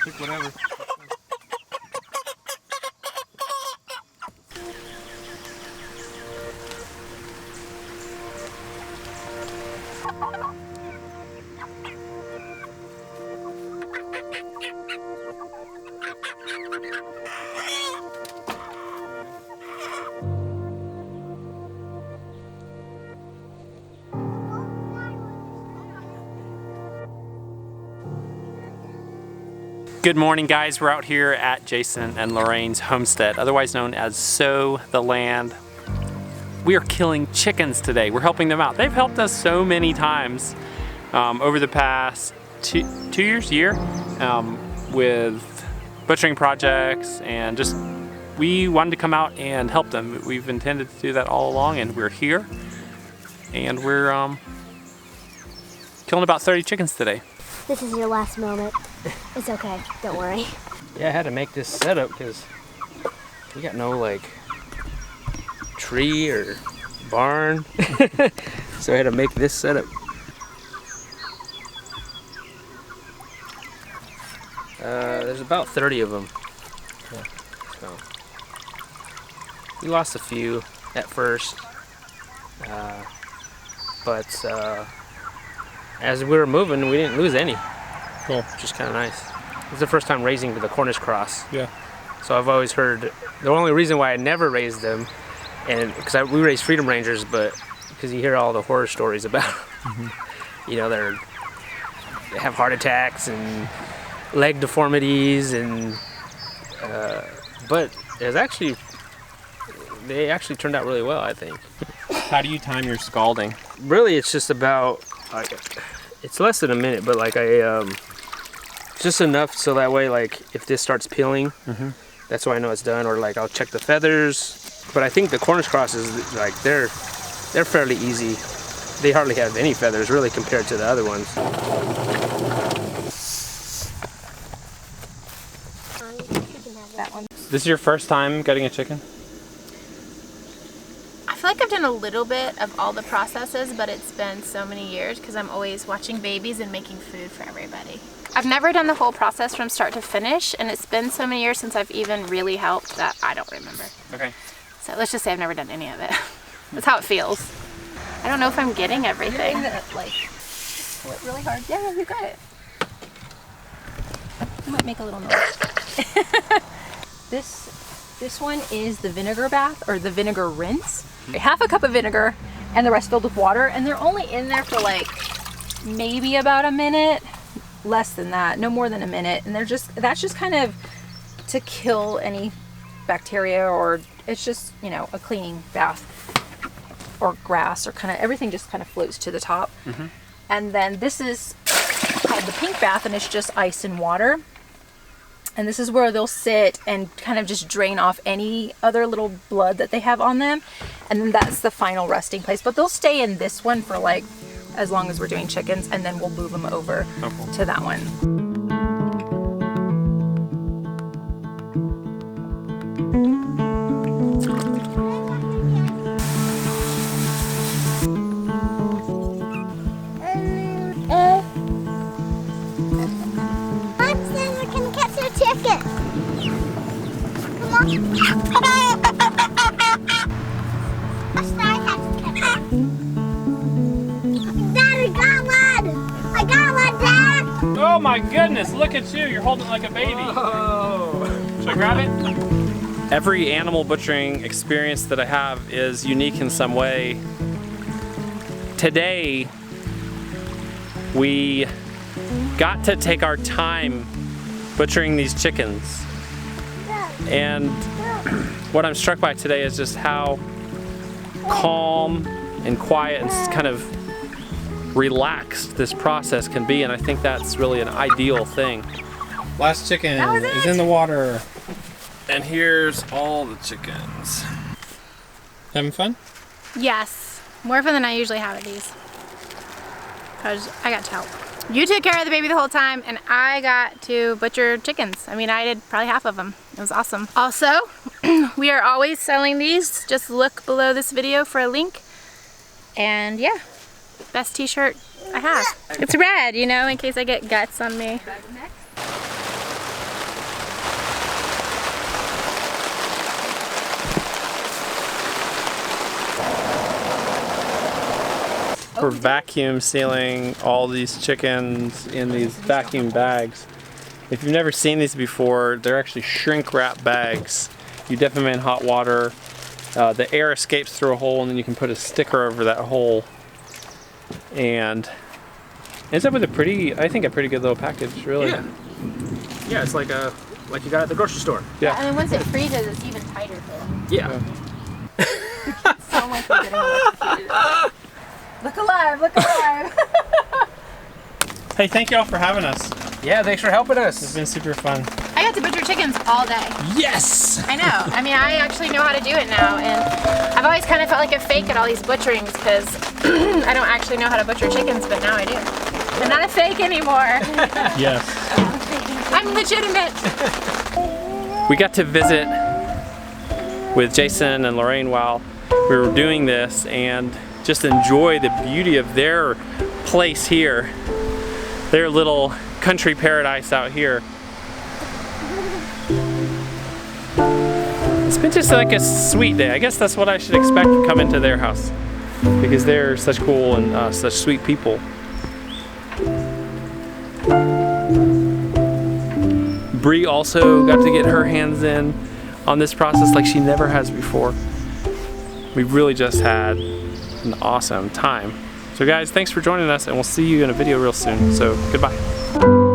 Pick whatever. Good morning, guys. We're out here at Jason and Lorraine's homestead, otherwise known as Sow the Land. We are killing chickens today. We're helping them out. They've helped us so many times over the past two years, with butchering projects, and just we wanted to come out and help them. We've intended to do that all along, and we're here, and we're killing about 30 chickens today. This is your last moment. It's okay, don't worry. Yeah, I had to make this setup because we got no like tree or barn. So I had to make this setup. There's about 30 of them. Yeah, so we lost a few at first, but as we were moving, we didn't lose any. Cool. Which is kind of nice. It's the first time raising the Cornish cross. Yeah. So I've always heard, the only reason why I never raised them, and because we raise Freedom Rangers, but because you hear all the horror stories about, you know, they have heart attacks and leg deformities, and but it's actually, they actually turned out really well, I think. How do you time your scalding? Really, it's just about, like, it's less than a minute, but like just enough so that way, like, if this starts peeling, that's why I know it's done. Or like I'll check the feathers. But I think the Cornish crosses, like, they're fairly easy. They hardly have any feathers really compared to the other ones. That one. This is your first time getting a chicken? I feel like I've done a little bit of all the processes, but it's been so many years because I'm always watching babies and making food for everybody. I've never done the whole process from start to finish, and it's been so many years since I've even really helped that I don't remember. Okay. So let's just say I've never done any of it. That's how it feels. I don't know if I'm getting everything. You're getting like, pull it really hard. Yeah, you got it. You might make a little noise. This one is the vinegar bath, or the vinegar rinse. Half a cup of vinegar and the rest filled with water, and they're only in there for like maybe about a minute, less than that, no more than a minute, and that's just kind of to kill any bacteria, or it's just, you know, a cleaning bath, or grass, or kind of everything just kind of floats to the top. And then this is called the pink bath, and it's just ice and water. And this is where they'll sit and kind of just drain off any other little blood that they have on them. And then that's the final resting place. But they'll stay in this one for like as long as we're doing chickens, and then we'll move them over to that one. Oh my goodness, look at you, you're holding it like a baby. Oh. Should I grab it? Every animal butchering experience that I have is unique in some way. Today, we got to take our time butchering these chickens. And what I'm struck by today is just how calm and quiet and kind of relaxed this process can be, and I think that's really an ideal thing. Last chicken is in the water. And here's all the chickens. Having fun? Yes, more fun than I usually have at these. Because I got to help. You took care of the baby the whole time, and I got to butcher chickens. I mean, I did probably half of them. It was awesome. Also, we are always selling these. Just look below this video for a link. And yeah, best t-shirt I have. It's red, you know, in case I get guts on me. We're vacuum sealing all these chickens in these vacuum bags. If you've never seen these before, they're actually shrink wrap bags. You dip them in hot water, the air escapes through a hole, and then you can put a sticker over that hole. And ends up with a pretty, I think a pretty good little package, really. Yeah. Yeah, it's like you got at the grocery store. Yeah. And then once it freezes, it's even tighter too. Yeah. So much we're getting electrocuted. Look alive, look alive. Hey, thank y'all for having us. Yeah, thanks for helping us. It's been super fun. I got to butcher chickens all day. Yes! I know. I mean, I actually know how to do it now, and I've always kind of felt like a fake at all these butcherings because I don't actually know how to butcher chickens, but now I do. I'm not a fake anymore. Yes. I'm legitimate. We got to visit with Jason and Lorraine while we were doing this and just enjoy the beauty of their place here. Their little country paradise out here. It's been just like a sweet day. I guess that's what I should expect to come into their house because they're such cool and such sweet people. Bree also got to get her hands in on this process like she never has before. We really just had an awesome time. So guys, thanks for joining us, and we'll see you in a video real soon. So goodbye.